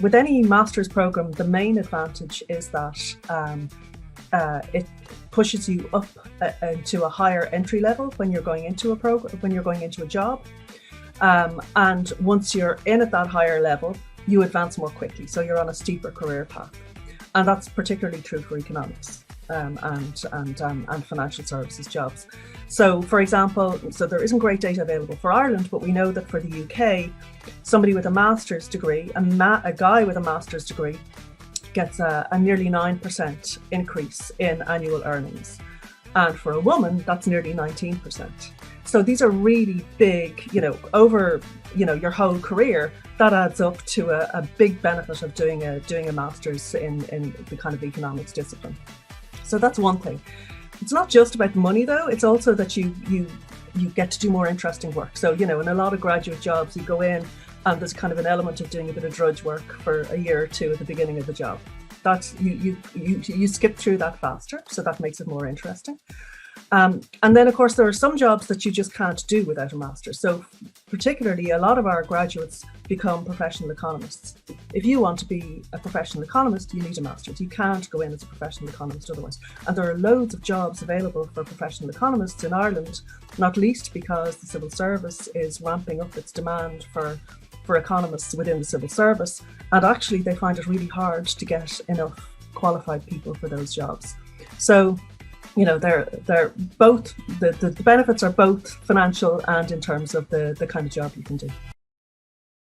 with any master's program, the main advantage is that it pushes you up into a higher entry level when you're going into a program, when you're going into a job. And once you're in at that higher level, you advance more quickly. So you're on a steeper career path. And that's particularly true for economics and financial services jobs. So, for example, so there isn't great data available for Ireland, but we know that for the UK, somebody with a master's degree, a guy with a master's degree, gets a nearly 9% increase in annual earnings. And for a woman, that's nearly 19%. So these are really big, over, your whole career, that adds up to a big benefit of doing a master's in the kind of economics discipline. So that's one thing. It's not just about money though, it's also that you get to do more interesting work. So, in a lot of graduate jobs, you go in and there's kind of an element of doing a bit of drudge work for a year or two at the beginning of the job. That's you skip through that faster, so that makes it more interesting. And then, of course, there are some jobs that you just can't do without a master's. So particularly, a lot of our graduates become professional economists. If you want to be a professional economist, you need a master's. You can't go in as a professional economist otherwise. And there are loads of jobs available for professional economists in Ireland, not least because the civil service is ramping up its demand for economists within the civil service. And actually, they find it really hard to get enough qualified people for those jobs. So, they're both, the benefits are both financial and in terms of the kind of job you can do.